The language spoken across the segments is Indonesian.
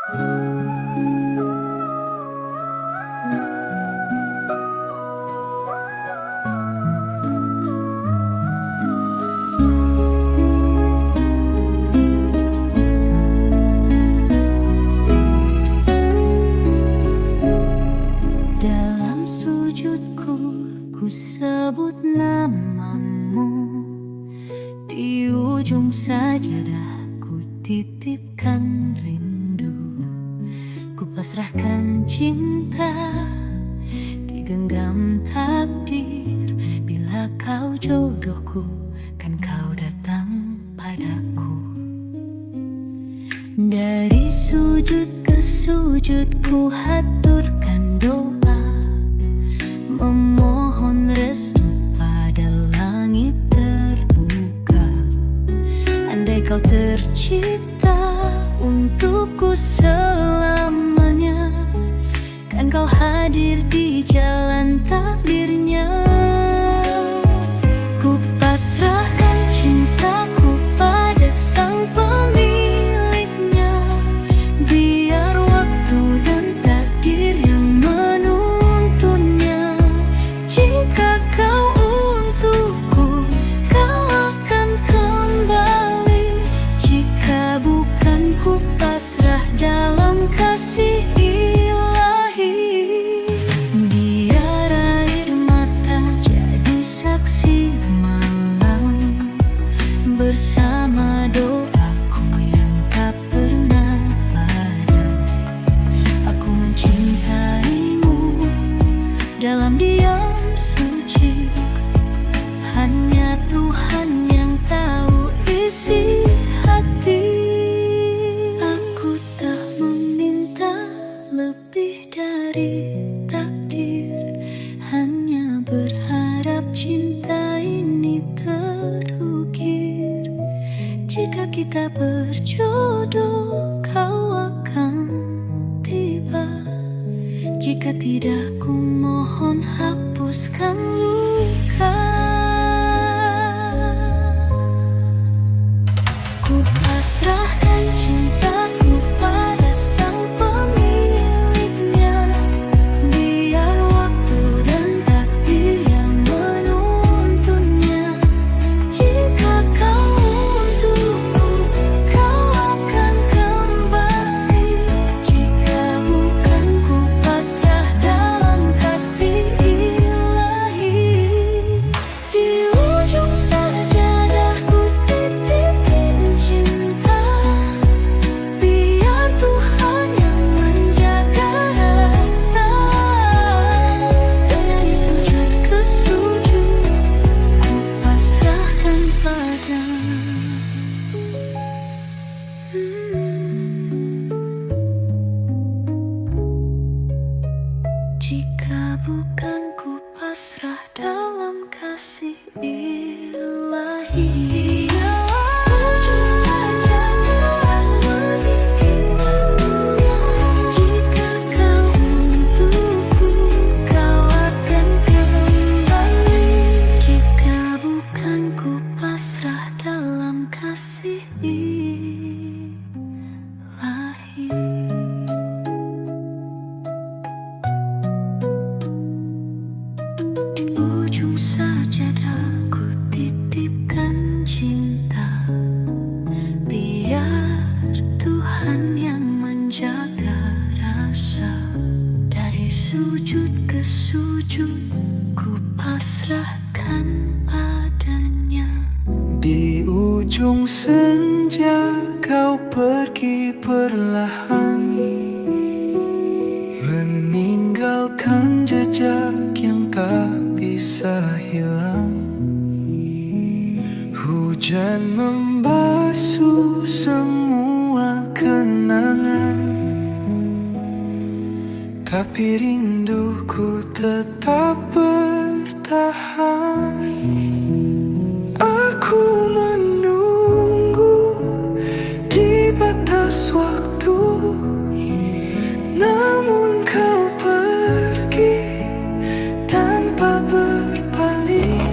Dalam sujudku ku sebut namamu, di ujung sajadah ku titipkan rindu. Ku pasrahkan cinta, digenggam takdir. Bila kau jodohku, kan kau datang padaku. Dari sujud ke sujud ku haturkan doa, memohon restu pada langit terbuka. Andai kau tercipta untukku selamanya, kan kau hadir di jalan takdirnya. Ku pasrahkan cintaku pada sang pemiliknya, biar waktu dan takdir yang menuntunnya. Jika kau untukku, kau akan kembali. Jika bukan, ku pasrah dalam kasih ilahi. Biar air mata jadi saksi malam, bersama doaku yang tak pernah padam. Aku mencintaimu dalam diam suci, hanya Tuhan yang tahu isi hati. Aku tak meminta lebih dari takdir, hanya berharap cinta ini terukir. Jika kita berjodoh, kau akan tiba. Jika tidak, ku mohon hapuskan luka. Ku pasrahkan cintaku pada sang pemiliknya, biar waktu dan takdir yang menuntunnya. Jika kau untukku, kau akan kembali. Jika bukan, ku pasrah dalam kasih ilahi. Di ujung sajadah ku titipin cinta, biar Tuhan yang menjaga rasa. Dari sujud ke sujud ku pasrahkan padamu. Jika bukan, ku pasrah dalam kasih ilahi. Ujung sajadah menginginkannya. Jika kau untukku, kau akan kembali. Jika bukan, ku pasrah dalam kasih ilahi. Di ujung sajadah ku titipkan cinta, biar Tuhan yang menjaga rasa. Dari sujud ke sujud ku pasrahkan padanya. Di ujung senja kau pergi perlahan, meninggalkan jejak yang tak bisa hilang. Hujan membasuh semua kenangan, tapi rinduku tetap bertahan. Aku menunggu di batas waktu, namun kau pergi tanpa berpaling.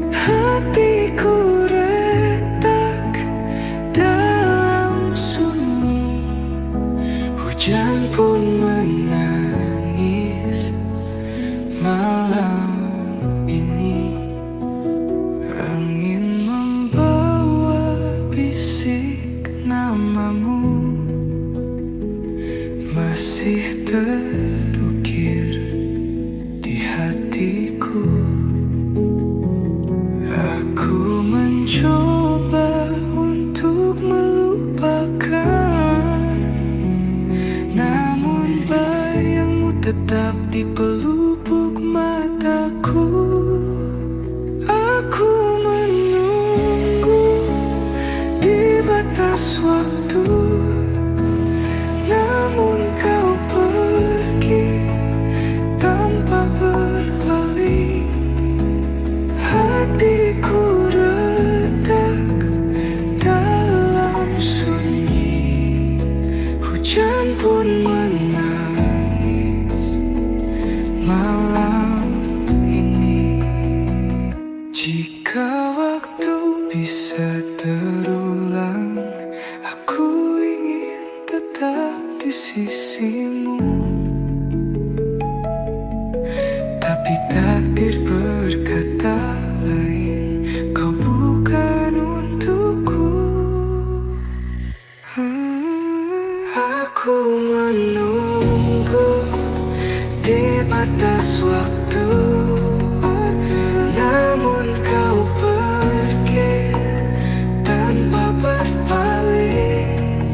Hatiku retak dalam sunyi, pun menangis malam ini. Angin membawa bisik namamu, masih terukir di hatiku. Aku mencoba untuk melupakan, namun bayangmu tetap di pelupuk mataku. Aku menunggu di batas waktu, namun kau pergi tanpa berpaling. Hatiku retak dalam sunyi, hujan pun menangis malam ini. Jika waktu bisa terulang, aku ingin tetap di sisimu. Tapi takdir berkata lain, kau bukan untukku. Aku menunggu di batas waktu, namun kau pergi tanpa berpaling.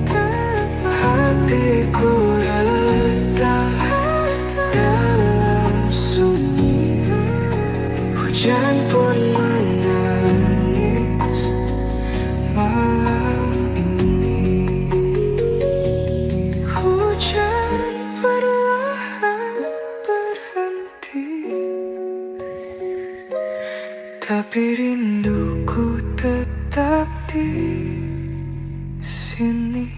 Hatiku retak dalam sunyi, hujan pun menangis malam ini. Hujan perlahan berhenti, tapi rinduku tetap di sini.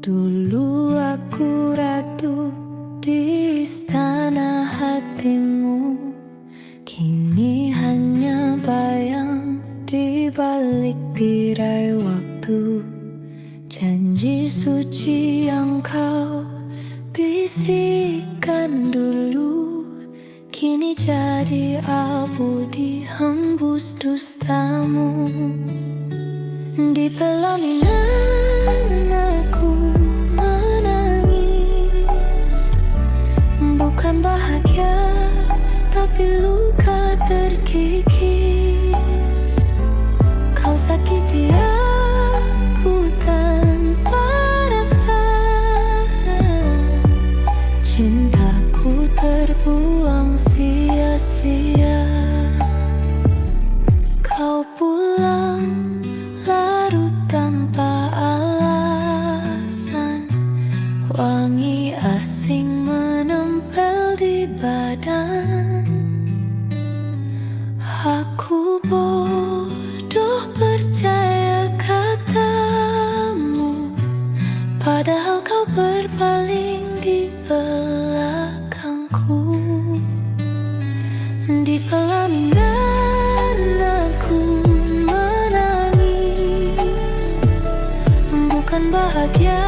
Dulu aku ratu di istana hatimu, kini hanya bayang di balik tirai waktu. Janji suci yang kau bisikkan dulu, kini jadi abu dihembus dustamu. Di pelaminan aku menangis, bukan bahagia tapi luka terkikis. Kau sakiti aku tanpa rasa, cintaku terbuang sia-sia. Kau pulang larut tanpa alasan, wangi asing menempel di badan. Aku bodoh percaya katamu, padahal kau berpaling di belakangku. Di pelaminan aku menangis, bukan bahagia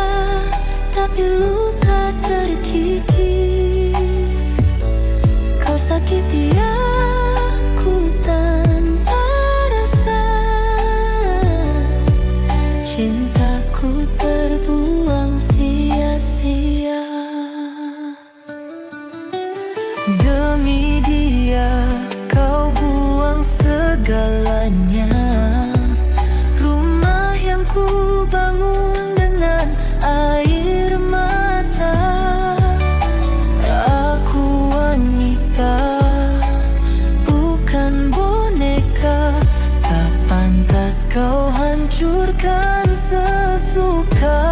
tapi luka terkikis. Kau sakiti aku tanpa rasa, cintaku terbuang sia-sia. Demi dia kau buang segalanya, rumah yang ku bangun dengan air mata. Aku wanita, bukan boneka, tak pantas kau hancurkan sesuka.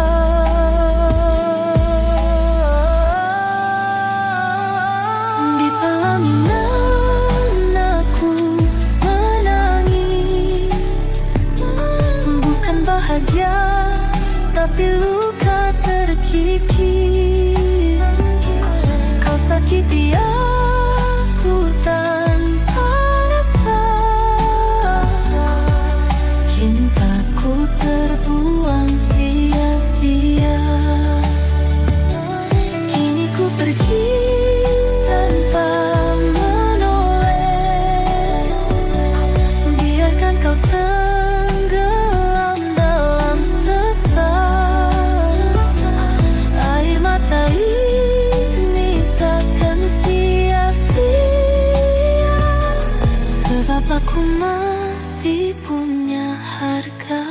Di pelaminan aku menangis, bukan bahagia tapi luka terkikis. sakiti aku tanpa rasa. Cintaku terbuang sia-sia. Kini ku pergi tanpa menoleh. Biarkan kau tenggelam dalam sesal. Air mata ini takkan sia-sia, sebab aku masih punya harga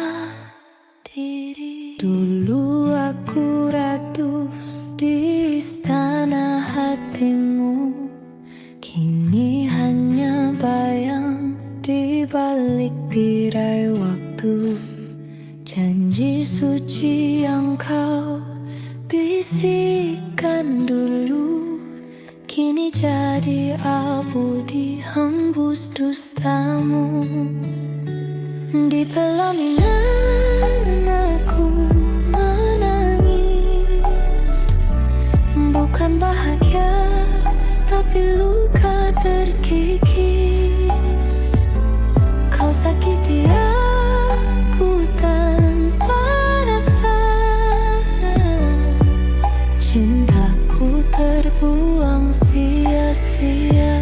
diri. Dulu aku ratu di istana hatimu, kini hanya bayang di balik tirai waktu. Janji suci yang kau bisikkan dulu, kini jadi abu dihembus dustamu. Di pelaminan aku menangis, bukan bahagia tapi luka terkikis. Kau sakiti aku tanpa rasa. Cintaku terbuang sia-sia.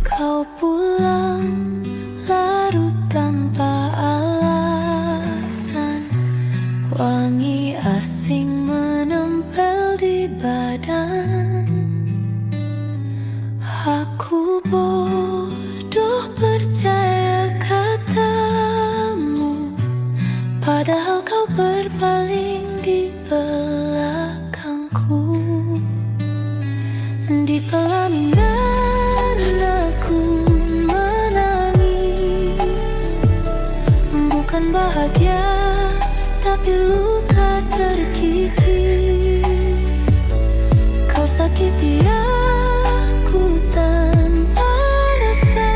Kau pulang larut tanpa alasan. Wangi asing menempel di badan. Aku bodoh percaya katamu, padahal kau berpaling di belakangku. Di pelaminan aku menangis, bukan bahagia tapi luka terkikis. Kau sakiti aku tanpa rasa.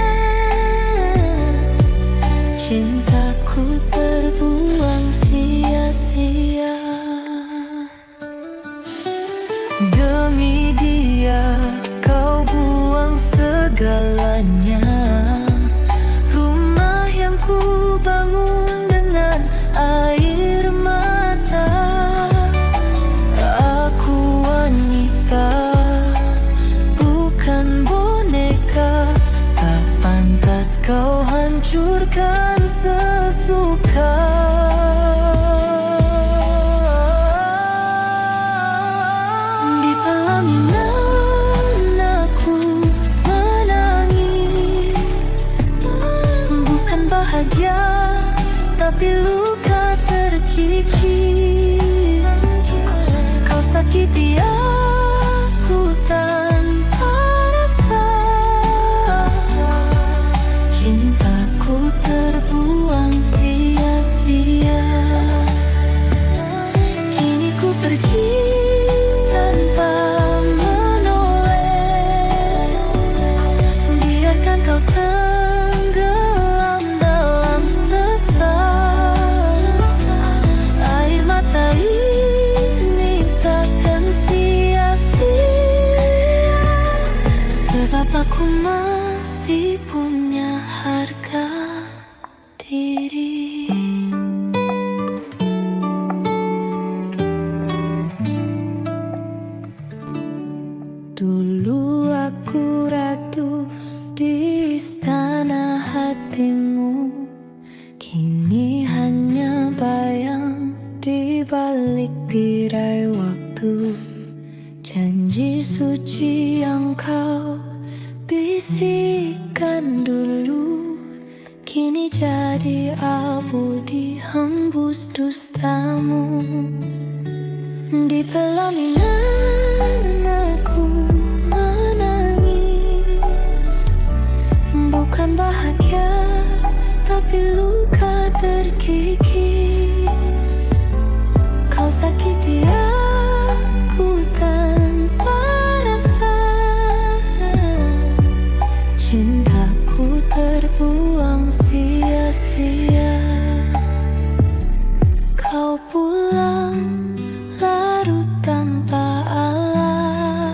Cintaku terbuang sia-sia. Demi dia kau buang segalanya. Rumah yang ku bangun dengan air mata. Aku wanita, bukan boneka. Tak pantas kau hancurkan sesuka. Di pelaminan aku menangis, bukan bahagia tapi luka terkikis. Kau sakiti aku tanpa rasa. Cintaku terbuang sia-sia. Kini ku pergi tanpa menoleh. Biarkan kau tenggelam dalam sesal. Air mata ini takkan sia-sia, sebab aku masih punya harga diri. Dulu aku ratu di istana hatimu, kini hanya bayang di balik tirai waktu. Janji suci yang kau bisikkan dulu, kini jadi abu dihembus dustamu. Di pelaminan aku menangis, bukan bahagia tapi luka terkikis. Kau sakiti aku tanpa rasa. Cintaku terbuang sia-sia. Kau pulang larut tanpa alasan.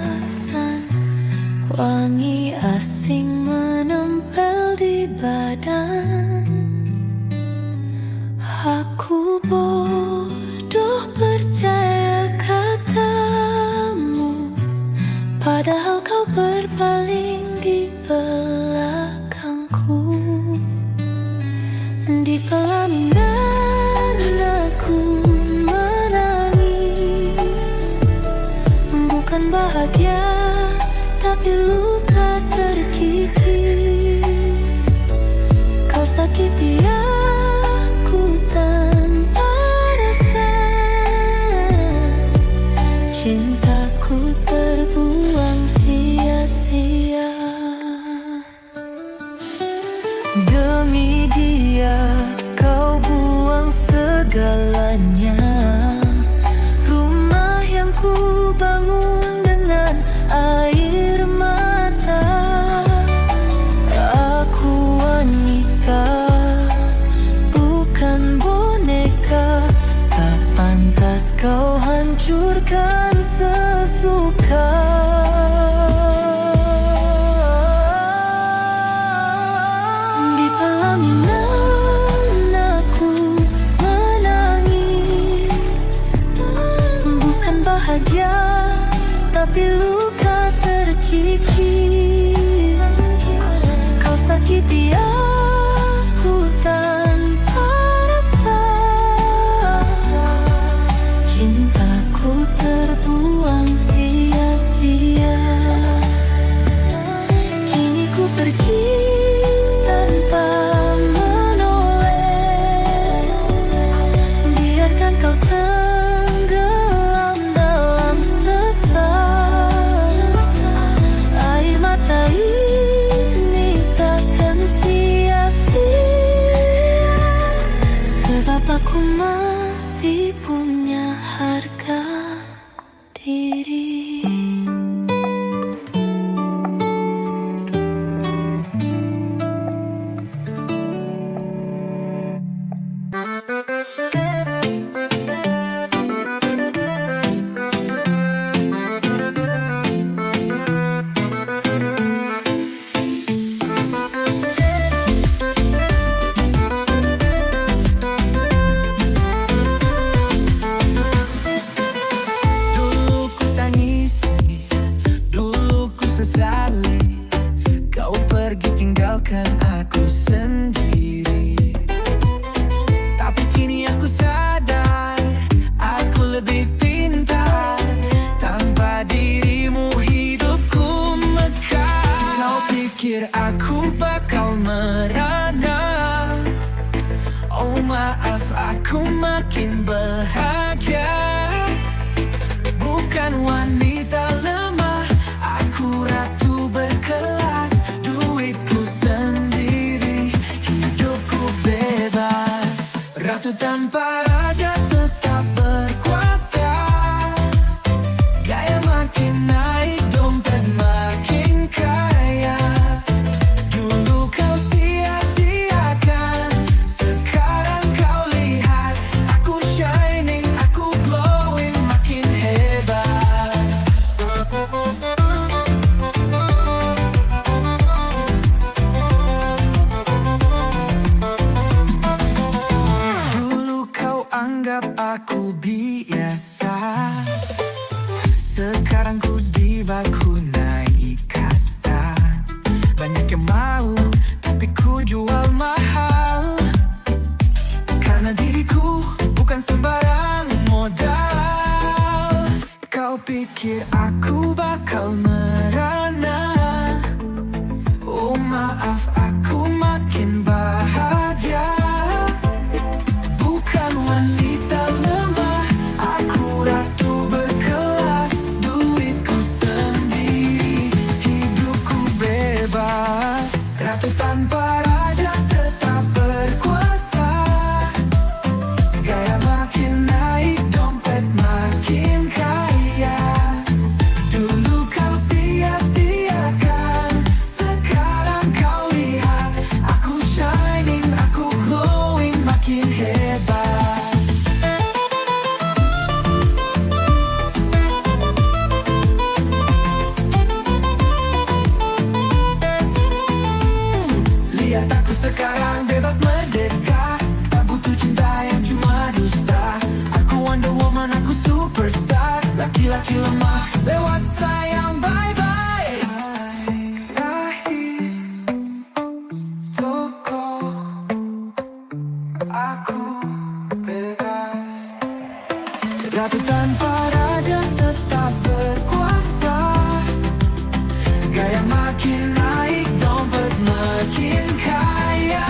makan sesuka. Di pelaminan aku menangis, bukan bahagia tapi luka terkikis. Kau sakiti aku tanpa rasa, cintaku terbuang sia-sia. Kini ku pergi tanpa menoleh, biarkan kau tenggelam dalam sesal. Air mata ini takkan sia-sia, sebab aku masih punya harga diri. Dulu ku tangisi, dulu ku sesali, kau pergi tinggalkan aku sendiri. Tapi kini aku sadar, aku lebih pintar. Tanpa dirimu hidupku mekar. Kau pikir aku bakal merana? Oh maaf, aku makin bahagia. Bukan wanita lemah, aku ratu berkelas. Duitku sendiri, hidupku bebas. Ratu tanpa raja tetap berkuasa. Gaya makin naik, dompet makin kaya. Dulu kau sia-siakan, sekarang kau lihat. Aku shining, aku glowing, makin hebat. Dulu kau anggap aku biasa, sekarang ku diva, ku naik kasta. Banyak yang mau, tapi ku jual mahal. Karena diriku bukan sembarang modal. Kau pikir aku bakal merana? Oh maaf, aku makin bahagia. Bukan wanita lemah, aku ratu berkelas. Duitku sendiri, hidupku bebas. Ratu tanpa raja tetap berkuasa. Gaya makin naik, dompet makin kaya. Dulu kau sia-siakan, sekarang kau lihat. Aku shining, aku glowing, makin hebat. Lihat aku sekarang bebas merdeka, tak butuh cinta yang cuma dusta. Aku Wonder Woman, aku superstar. Laki-laki lemah lewat sayang, bye-bye. Rahim toko, aku bebas. Ratu tanpa raja tetap berkuasa. Gaya makin naik, dompet makin kaya.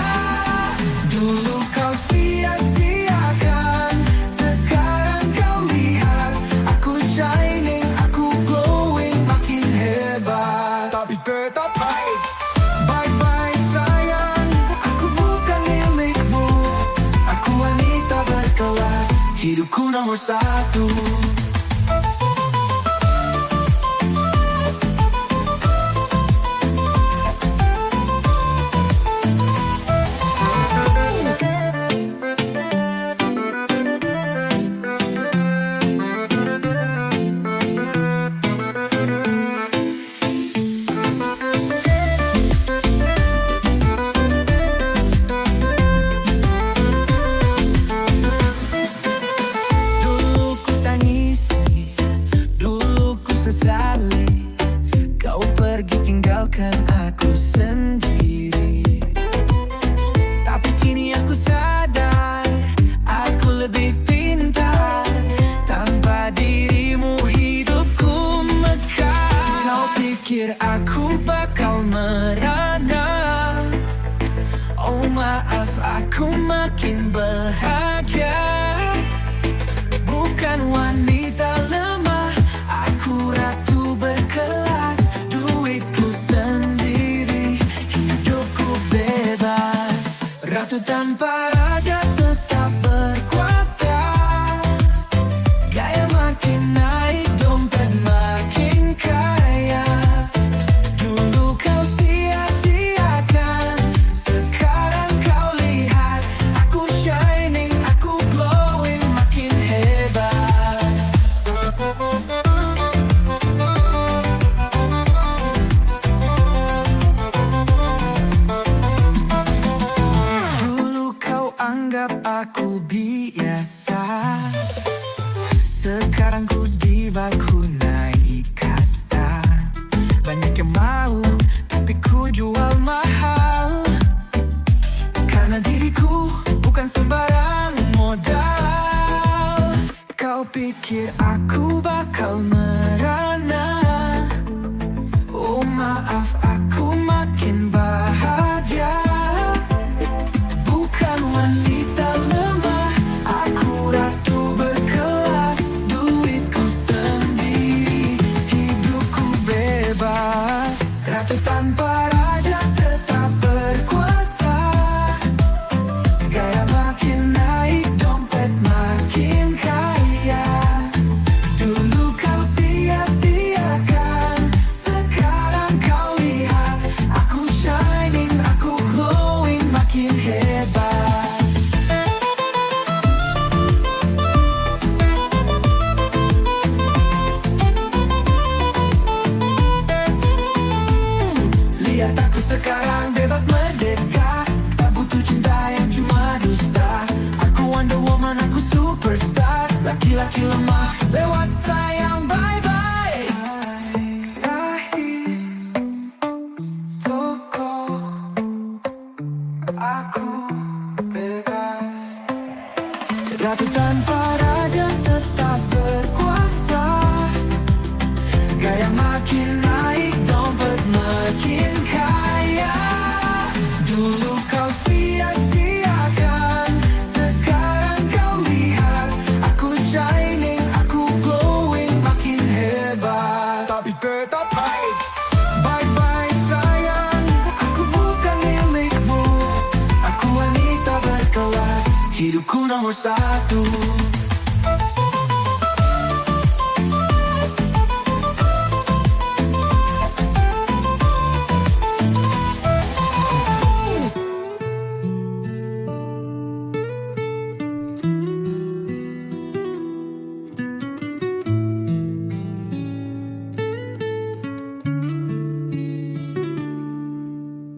Dulu kau sia-siakan, sekarang kau lihat. Aku shining, aku glowing, makin hebat. Tapi tetap baik. Bye-bye sayang, aku bukan milikmu. Aku wanita berkelas, hidupku nomor satu. pikir aku bakal merana. Oh maaf, aku makin bahagia. Bukan wanita lemah, aku ratu berkelas. Duitku sendiri, hidupku bebas. Ratu tanpa raja tetap berkuasa. Gaya makin naik, dompet makin kaya. Dulu kau sia-siakan, sekarang kau lihat. Aku shining, aku glowing, makin hebat. Dulu kau anggap aku biasa, sekarang ku diva, ku naik kasta. Banyak yang mau, tapi ku jual mahal. Karena diriku bukan sembarang modal. Kau pikir aku bakal merana. Oh maaf, aku makin bahagia. Bukan wanita lemah, aku ratu berkelas. Duitku sendiri, hidupku bebas. Ratu tanpa raja tetap berkuasa. Gaya makin naik, dompet makin kaya. Dulu kau sia-siakan, sekarang kau lihat. Aku shining, aku glowing, makin hebat. Lihat aku sekarang bebas merdeka, tak butuh cinta yang cuma dusta. Aku Wonder Woman, aku superstar. Laki-laki lemah lewat sayang, bye-bye. Akhir toko, aku bebas. Ratu tanpa raja tetap berkuasa. Gaya makin naik, dompet makin kaya. Dulu kau sia-siakan, sekarang kau lihat. Aku shining, aku glowing, makin hebat. Tapi tetap baik. Bye-bye sayang, aku bukan milikmu. Aku wanita berkelas, hidupku nomor satu.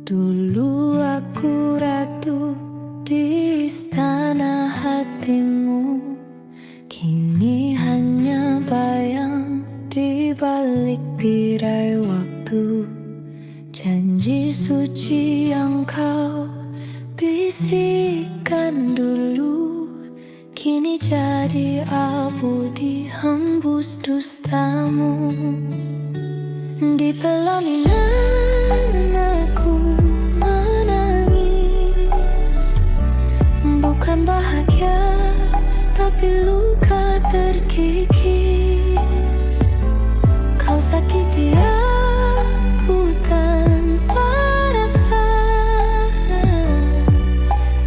Dulu aku ratu di istana hatimu, kini hanya bayang di balik tirai waktu. Janji suci yang kau bisikkan dulu, kini jadi abu dihembus dustamu. Di pelaminan aku menangis, bukan bahagia tapi luka terkikis. Kau sakiti aku tanpa rasa,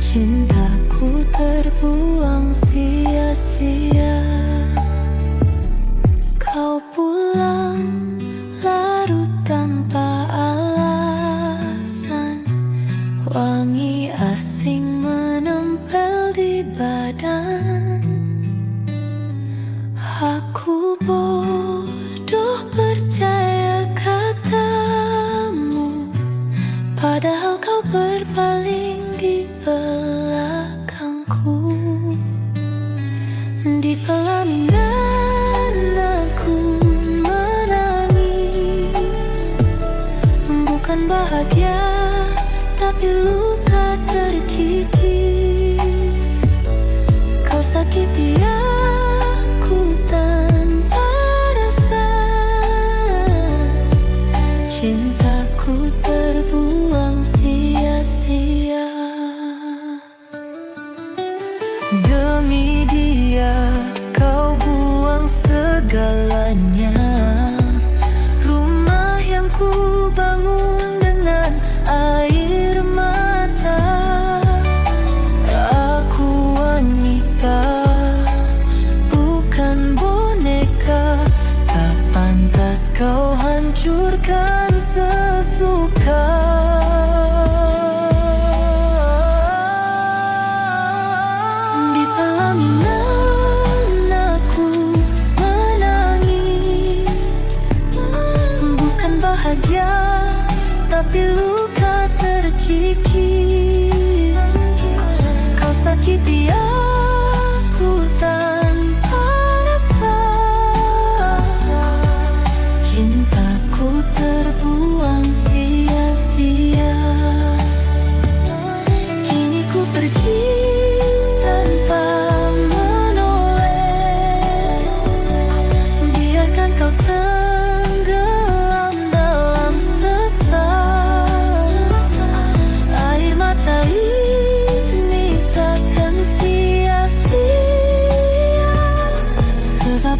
cintaku terbuang sia-sia. Kau pulang larut tanpa alasan, wangi asing menempel di badan. Aku bodoh percaya katamu, padahal kau berpaling di belakangku. Di pelaminan aku menangis, bukan bahagia tapi luka terkikis. Kau sakiti aku tanpa rasa,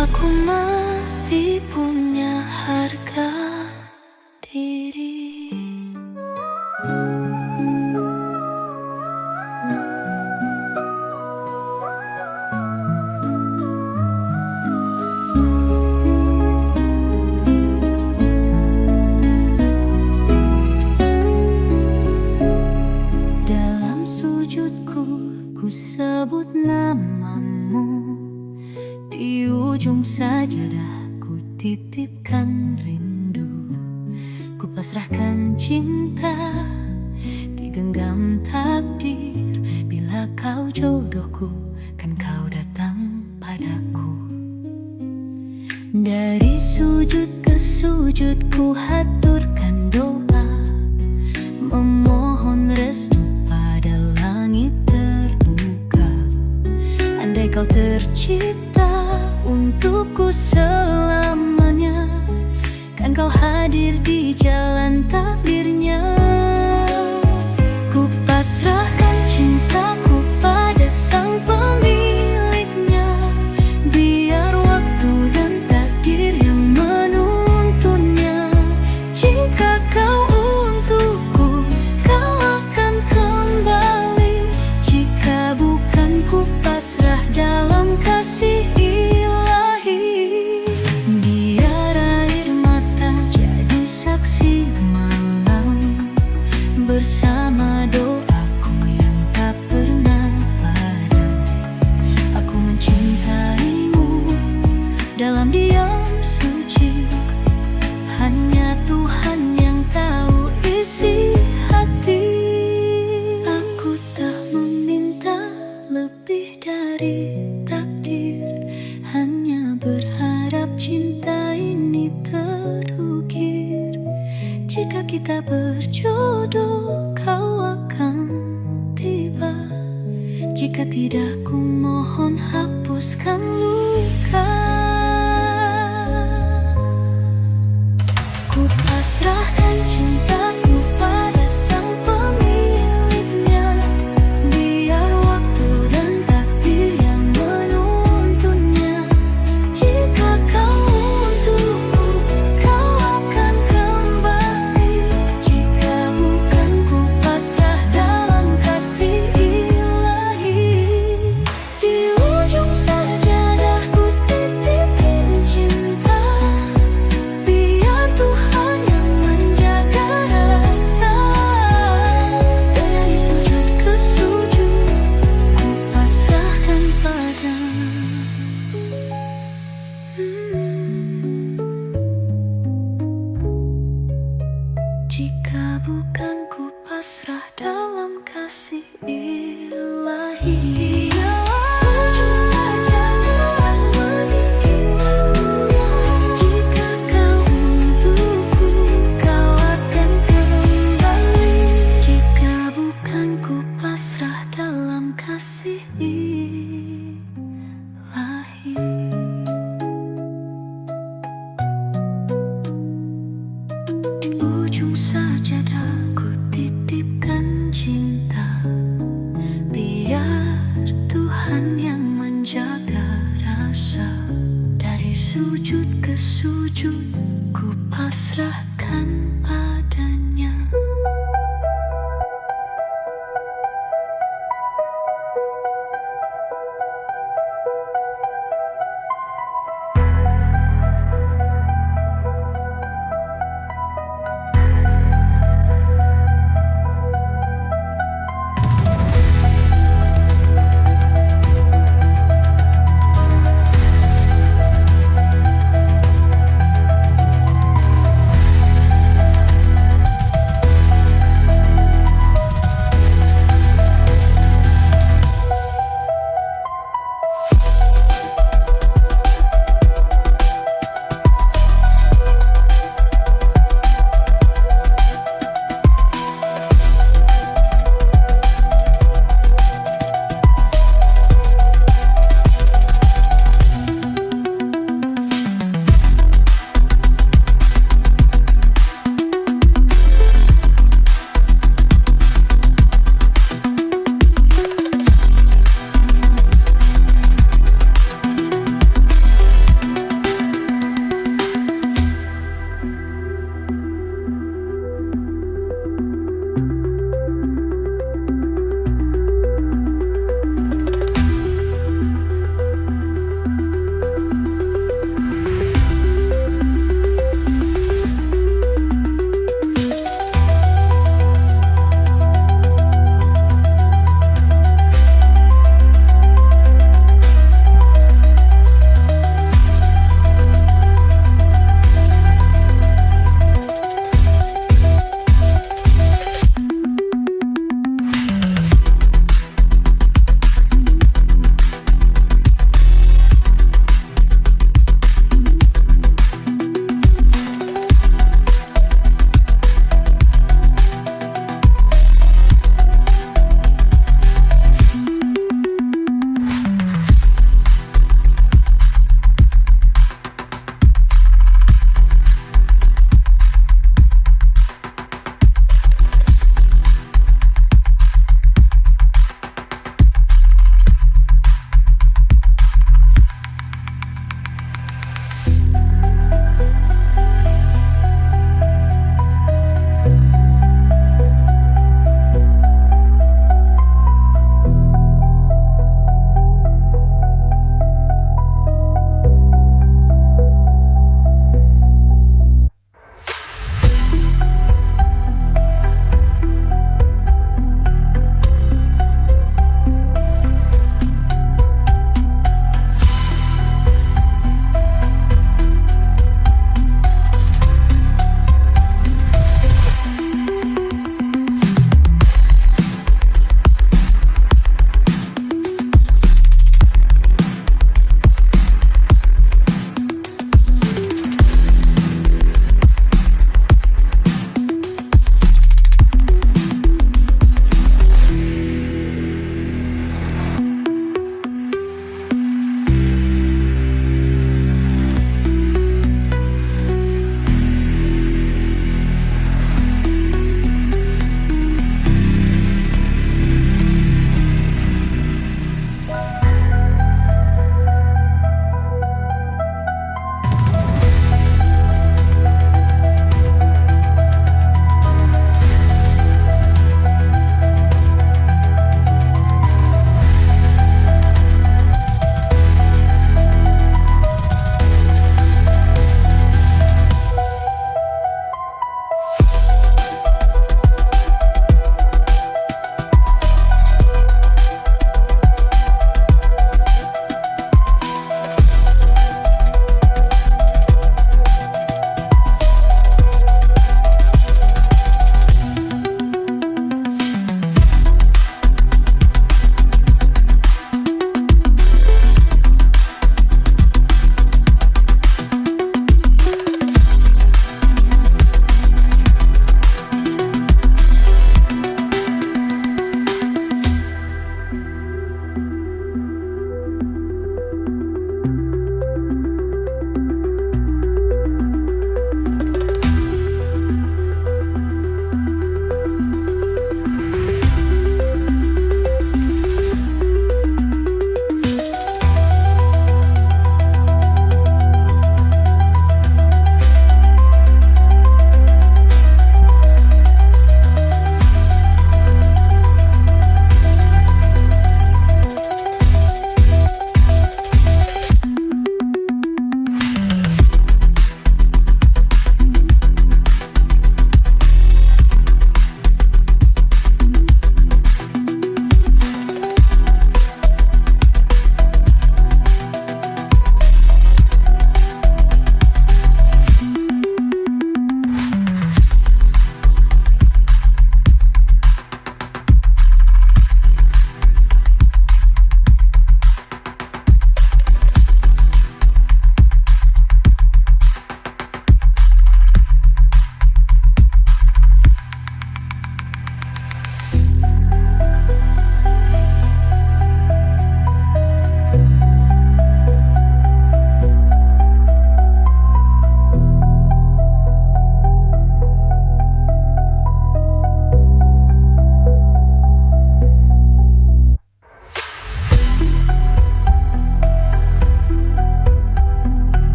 Aku masih punya harga diri. Dalam sujudku ku sebut namamu, di ujung sajadah ku titipkan rindu. Ku pasrahkan cinta, digenggam takdir. Bila kau jodohku, kan kau datang padaku. Dari sujud ke sujud ku haturkan doa, memohon restu pada langit terbuka. Andai kau tercipta untukku selamanya, kan kau hadir di jalan takdirnya. Ku pasrahkan cintaku pada sang pemiliknya, biar waktu dan takdir yang menuntunnya. Jika kau untukku, kau akan kembali. Jika bukan, ku pasrah dalam kasih ilahi. Biar air mata jadi saksi malam, bersama doaku yang tak pernah padam. Aku mencintaimu dalam diam suci, hanya Tuhan yang tahu isi hati. Aku tak meminta lebih dari takdir, hanya berharap cinta ini terukir. Jika kita berjodoh, kau akan tiba. Jika tidak, ku mohon hapuskan luka. Ku pasrahkan cintaku pada sang pemiliknya, biar waktu dan takdir yang menuntunnya. Jika kau untukku, kau akan kembali. Jika bukan, ku pasrah dalam kasih ilahi. Di ujung sajadah ku titipin cinta, biar Tuhan yang menjaga rasa. Dari sujud ke sujud ku pasrahkan pada. Jika bukan, ku pasrah dalam kasih ilahi. Ujung sajadah meningginya, jika kau untukku, kau akan kembali. Jika bukan, ku pasrah dalam kasih ilahi. Di ujung sajadah ku titipkan cinta, biar Tuhan yang menjaga rasa. Dari sujud ke sujud ku pasrahkan padanya.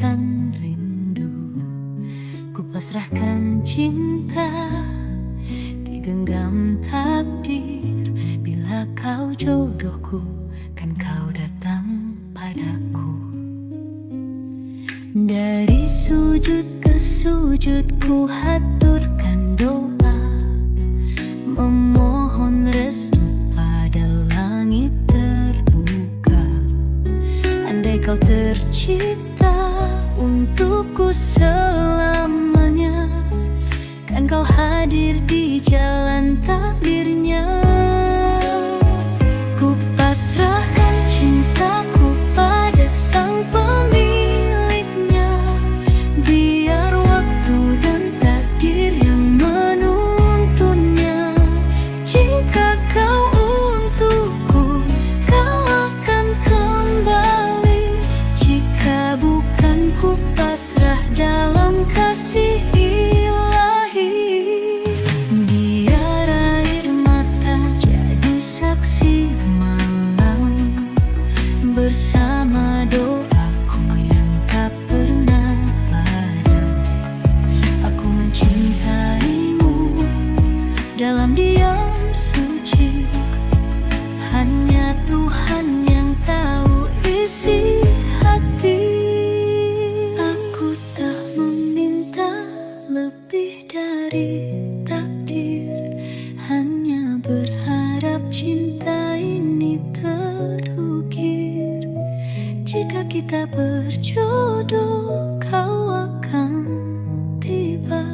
pasrahkan rindu, ku pasrahkan cinta, digenggam takdir. Bila kau jodohku, kan kau datang padaku. Dari sujud ke sujud ku haturkan doa, memohon restu pada langit terbuka. Andai kau tercipta untukku selamanya, kan kau hadir di jalan takdirnya. Ku pasrahkan cintaku pada sang pemiliknya, biar waktu dan takdir yang menuntunnya. Jika kau untukku, kau akan kembali. Jika bukan, ku pasrah dalam kasih ilahi. Biar air mata jadi saksi malam, bersama doaku yang tak pernah padam. Aku mencintaimu dalam diam suci, hanya Tuhan yang tahu isi hati. Aku tak meminta lebih dari takdir, hanya berharap cinta ini terukir. Jika kita berjodoh, kau akan tiba.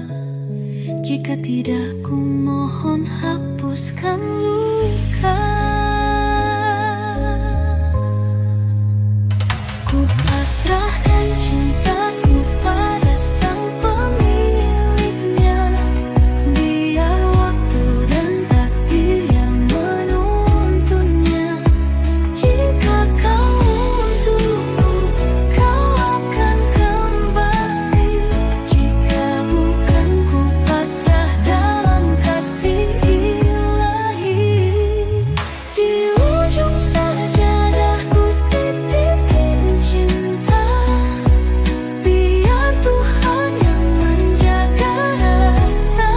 Jika tidak, ku mohon hapuskan luka. Ku pasrahkan cintaku pada sang pemiliknya, biar waktu dan takdir yang menuntunnya. Jika kau untukku, kau akan kembali. Jika bukan, ku pasrah dalam kasih ilahi. Di ujung sajadah ku titipin cinta, biar Tuhan yang menjaga rasa.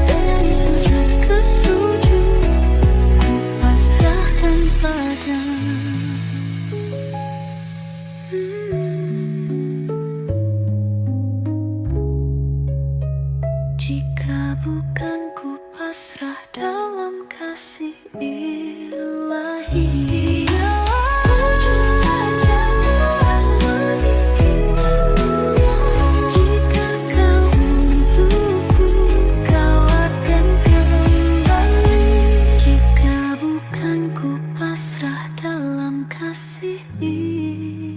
Dari sujud ke sujud, ku pasrahkan pada. Jika bukan, ku pasrah dalam kasih ilahi. Ujung sajadah mengingatnya, jika kau untukku, kau akan kembali. Jika bukan, ku pasrah dalam kasih ilahi.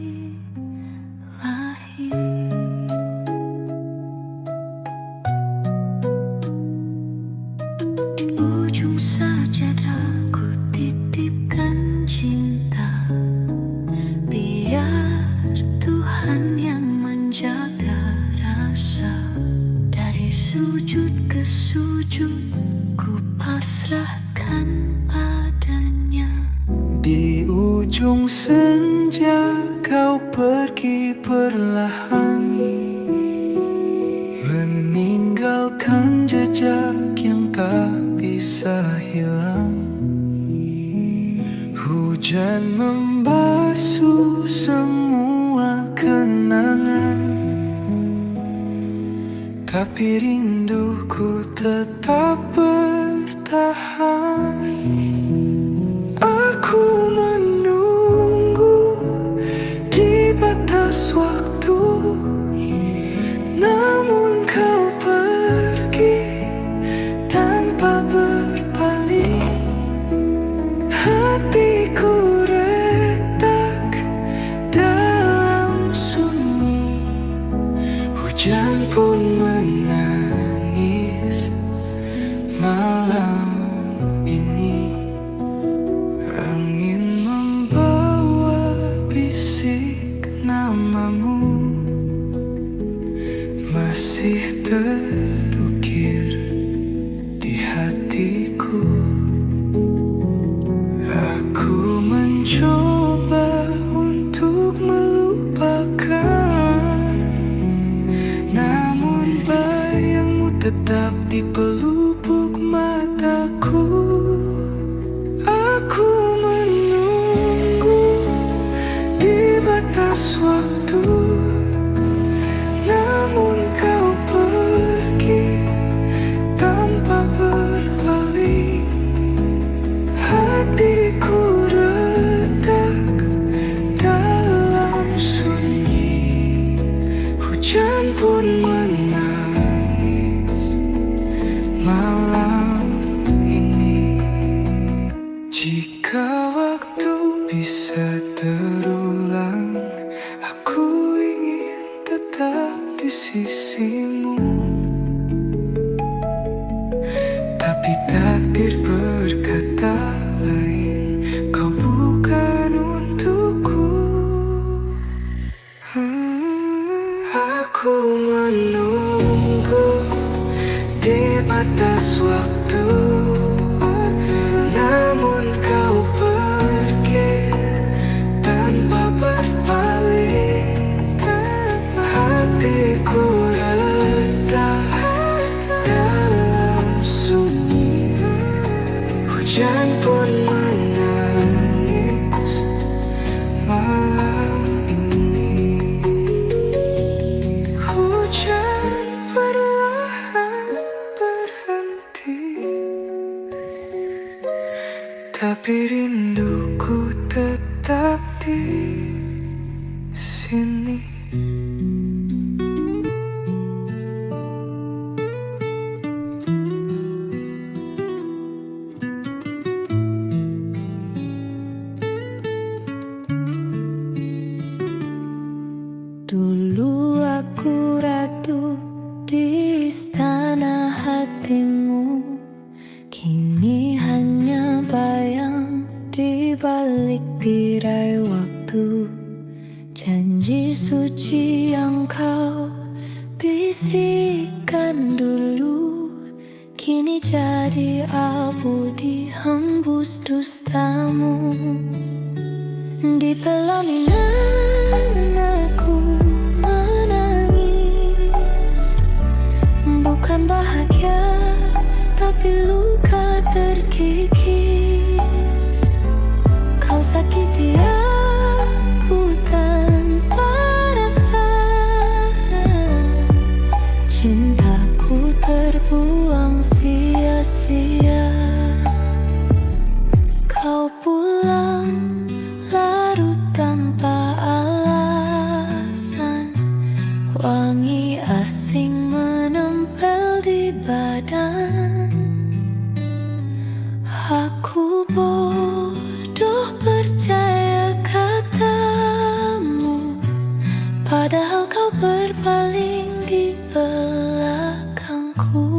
Di ujung sajadah ku titipkan cinta, biar Tuhan yang menjaga rasa. Dari sujud ke sujud, ku pasrahkan padanya. Di ujung senja kau pergi perlahan, meninggalkan jejak yang tak bisa hilang. Hujan membasuh semua kenangan, tapi rinduku tetap bertahan. Aku menunggu di batas waktu, namun kau pergi tanpa berpaling. Hatiku retak dalam sunyi, hujan pun menangis malam ini. Angin membawa bisik namamu, masih terukir di hatiku. Aku mencoba untuk melupakan Hujan pun menangis malam ini. Jika waktu bisa terulang, aku ingin tetap di sisimu. Tapi takdir berkata lain, kau bukan untukku. Aku menunggu di batas waktu, namun kau pergi tanpa berpaling. Hatiku retak dalam sunyi. Hujan pun menangis malam ini. Hujan perlahan berhenti, tapi rinduku tetap di sini. Dulu aku ratu di istana hatimu, kini hanya bayang di balik tirai waktu. Janji suci yang kau bisikkan dulu, kini jadi abu dihembus dustamu. Di pelaminan aku menangis, bukan bahagia tapi luka terkikis. Kau sakiti aku tanpa rasa, cintaku terbuang sia-sia. Kau pulang larut tanpa alasan, wangi asing menempel di badan. Aku bodoh percaya katamu, padahal kau berpaling di belakangku.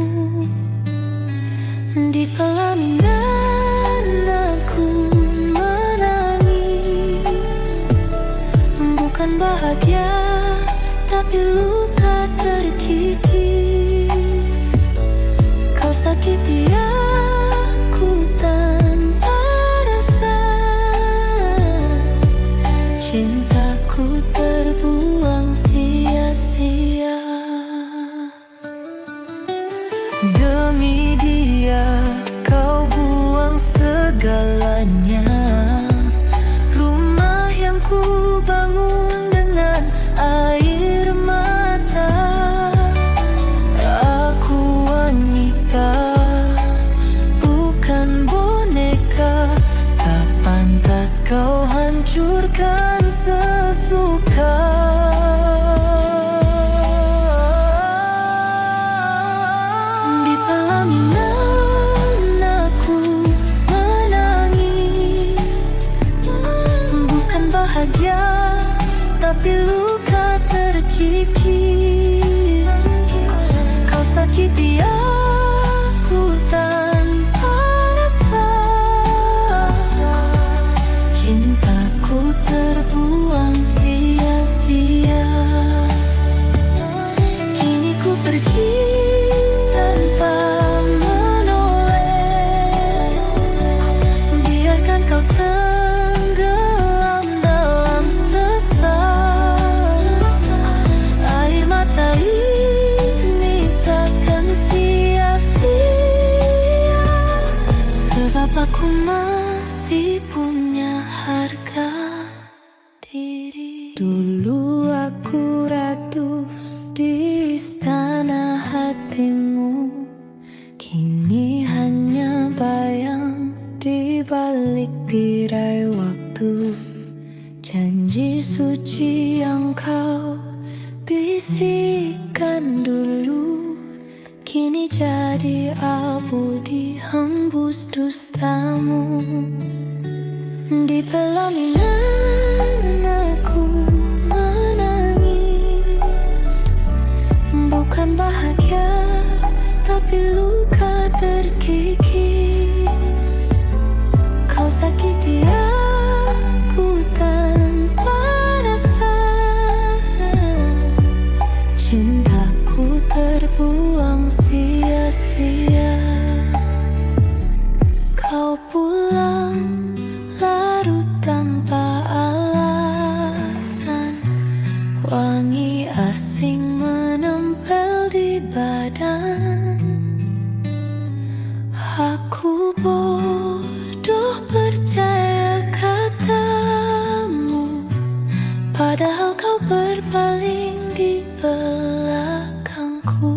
Di pelaminan aku menangis, bukan bahagia tapi luka terkikis. Kau sakiti aku tanpa rasa, cintaku terbuang sia-sia. Demi dia kau buang segalanya, rumah yang ku bangun dengan air mata. Aku wanita, bukan boneka, tak pantas kau hancurkan sesuka. Di pelaminan aku menangis, bukan bahagia tapi luka terkikis. Kau sakiti aku tanpa rasa, cintaku terbuang sia-sia. Kini ku pergi tanpa menoleh, biarkan kau tenggelam dalam sesat. Air mata ini takkan sia-sia, sebab aku masih punya harga diri. Dulu aku ratu di istana hatimu, kini hanya bayang di balik tirai waktu. Janji suci yang kau bisikan dulu, kini jadi abu dihembus dustamu. Di pelaminan aku menangis, bukan bahagia tapi luka terkikis. Kau sakiti aku tanpa rasa, cintaku terbuang sia-sia. Kau pulang larut tanpa alasan, wangi asing menempel di badan. Aku bodoh percaya katamu, padahal kau berpaling di belakangku.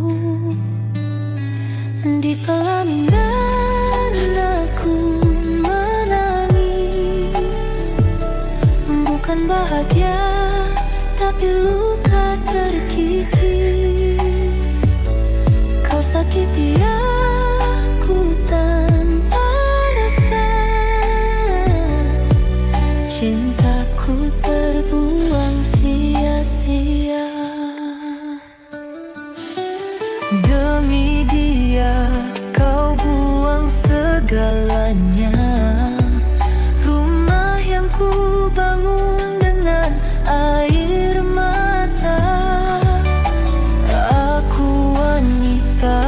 Di pelaminan aku menangis, bukan bahagia tapi luka terkikis. Kau sakiti aku tanpa rasa, cintaku terbuang sia-sia. Demi dia kau buang segalanya, rumah yang ku bangun dengan air mata. Aku wanita,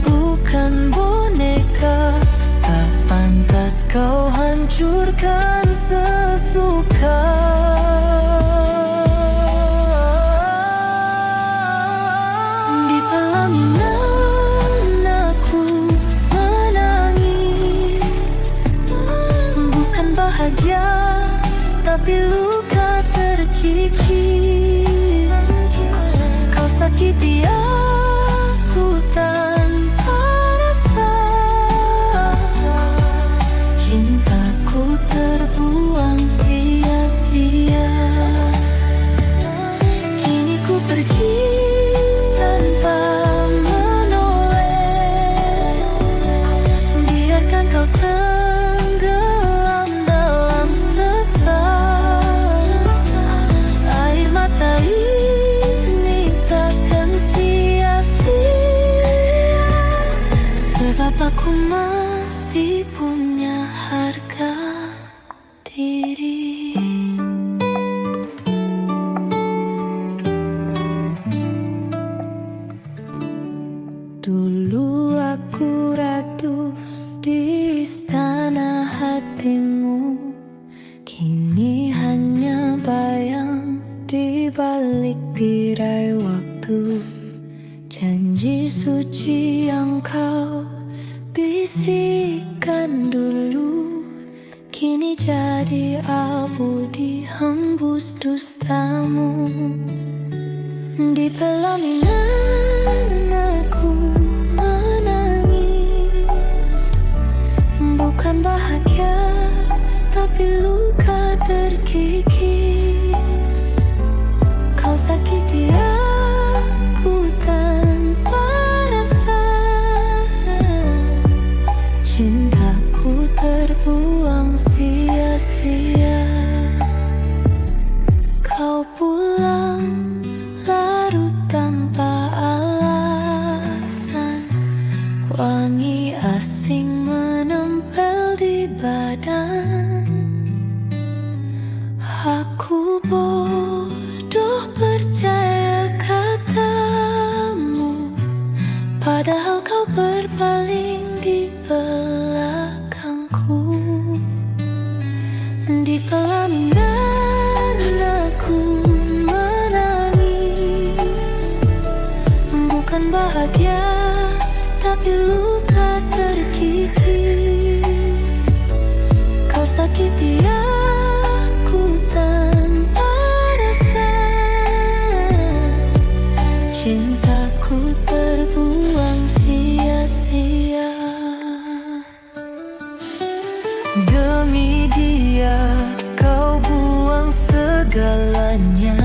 bukan boneka, tak pantas kau hancurkan sesuka. Di pelaminan aku menangis, bukan bahagia tapi luka terkikis. Kau sakiti aku tanpa rasa, cintaku terbuang sia-sia. Kini ku pergi tanpa menoleh, biarkan kau tenggelam dalam sesat. Air mata ini takkan sia-sia, sebab aku masih punya harga diri. Dulu aku ratu di istana hatimu, kini hanya bayang di balik tirai waktu. Janji suci yang kau bisikan dulu, kini jadi abu dihembus dustamu. Di pelaminan aku menangis, bukan bahagia tapi luka terkikis. Kau sakiti aku tanpa rasa, cintaku terbuang sia-sia. Kau pulang larut tanpa alasan, wangi asing menempel di badan. Aku bodoh percaya katamu, padahal kau berpaling di belakangku. Di pelaminan aku menangis, bukan bahagia tapi luka terkikis. Kau sakiti aku tanpa rasa, cintaku terbuang sia-sia. Demi dia kau buang segalanya,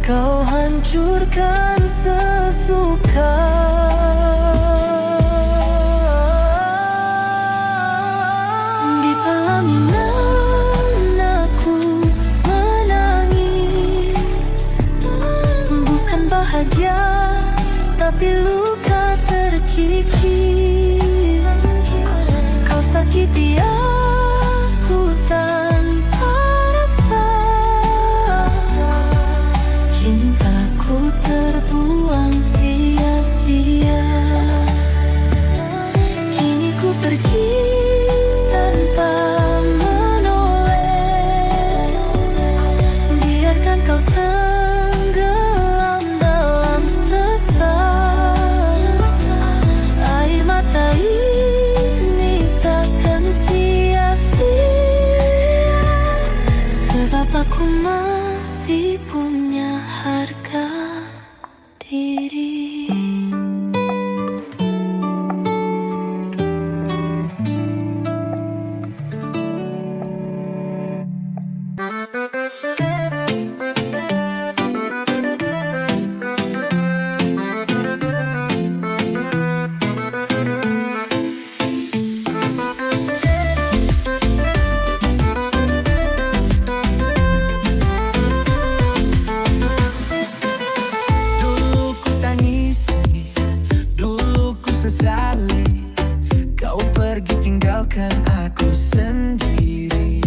kau hancurkan sesuka. Di pelaminan aku menangis, bukan bahagia tapi luka terkikis. Kau sakiti aku tanpa rasa, cintaku terbuang sia-sia. Kini ku pergi tanpa menoleh, biarkan kau tenggelam dalam sesal. Air mata ini takkan sia-sia, sebab aku masih punya harga diri. Dulu ku tangisi, dulu ku sesali, kau pergi tinggalkan aku sendiri.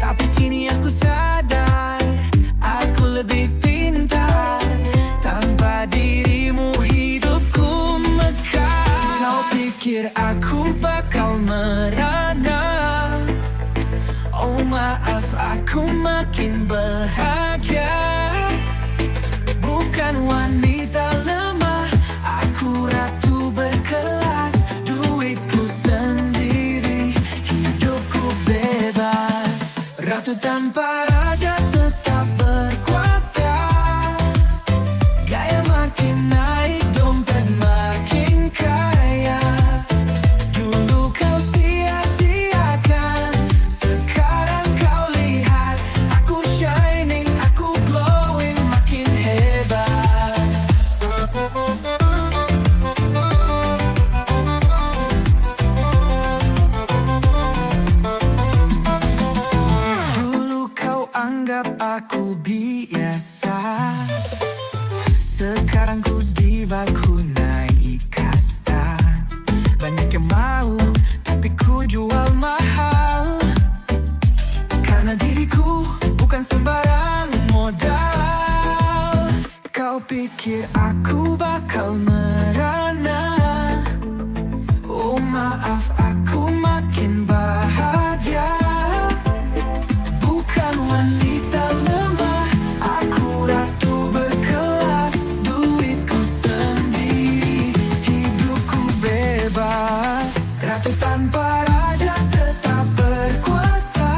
Tapi kini aku sadar, aku lebih pintar. Tanpa dirimu hidupku mekar. Kau pikir aku bakal merana? Oh maaf, aku makin bahagia. Bukan wanita lemah, aku ratu berkelas. Duitku sendiri, hidupku bebas. Ratu tanpa raja tetap berkuasa. Gaya makin naik, dompet makin kaya. Dulu kau sia-siakan, sekarang kau lihat. Aku shining, aku glowing, makin hebat. Dulu kau anggap aku biasa, sekarang ku diva, ku naik kasta. Banyak yang mau, tapi ku jual mahal. Karena diriku bukan sembarang modal. Kau pikir aku bakal merana? Oh maaf, aku makin bahagia. Bukan wanita lemah, aku ratu berkelas. Duitku sendiri, hidupku bebas. Ratu tanpa raja tetap berkuasa.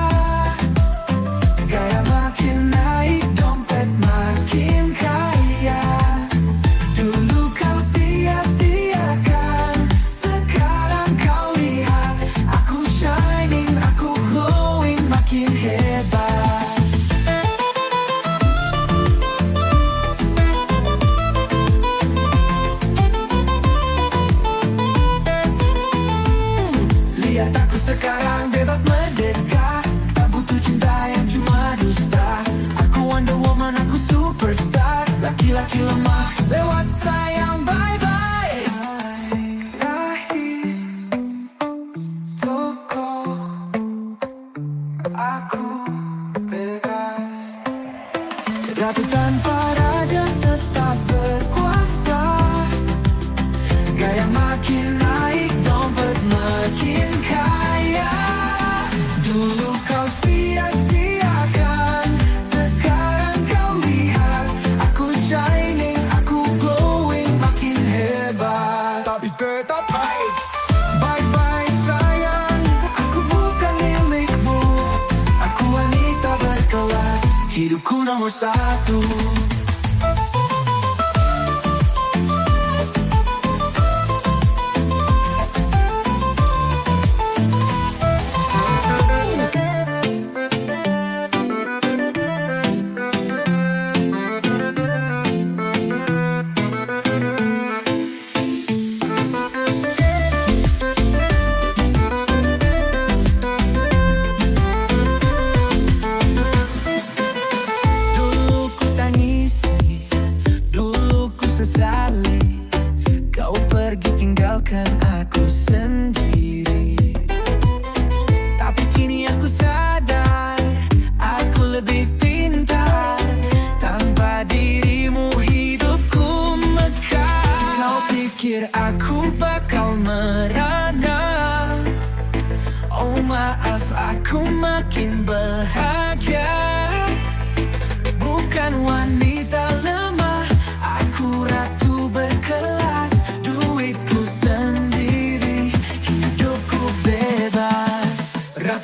Gaya makin naik, dompet makin kaya. Dulu kau sia-siakan, sekarang kau lihat. Aku shining, aku glowing, makin hebat. Lihat aku sekarang bebas merdeka, tak butuh cinta yang cuma dusta. Aku Wonder Woman, aku superstar. Laki-laki lemah lewat sayang, bye-bye. Rahim toko, aku bebas. Ratu tanpa raja tetap berkuasa. Gaya makin naik, dompet makin kaya. Dulu kau sia-siakan, sekarang kau lihat. Aku shining, aku glowing, makin hebat. Tapi tetap baik. Bye-bye sayang, aku bukan milikmu. Aku wanita berkelas, hidupku nomor satu.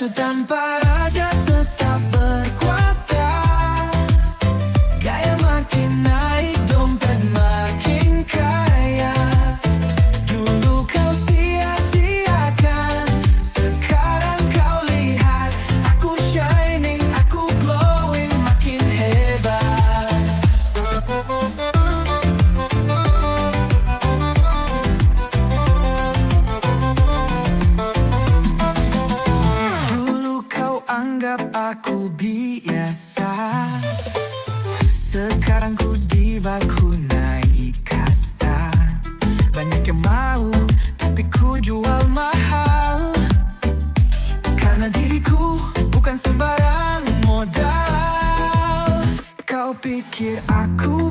Ratu tanpa raja tetap berkuasa. Gaya makin naik, dompet makin kaya. Dulu kau sia-siakan, sekarang kau lihat. Aku shining, aku glowing, makin hebat. Dulu kau anggap aku biasa, sekarang ku diva, ku naik kasta. Banyak yang mau, tapi ku jual mahal. Karena diriku bukan sembarang modal. Kau pikir aku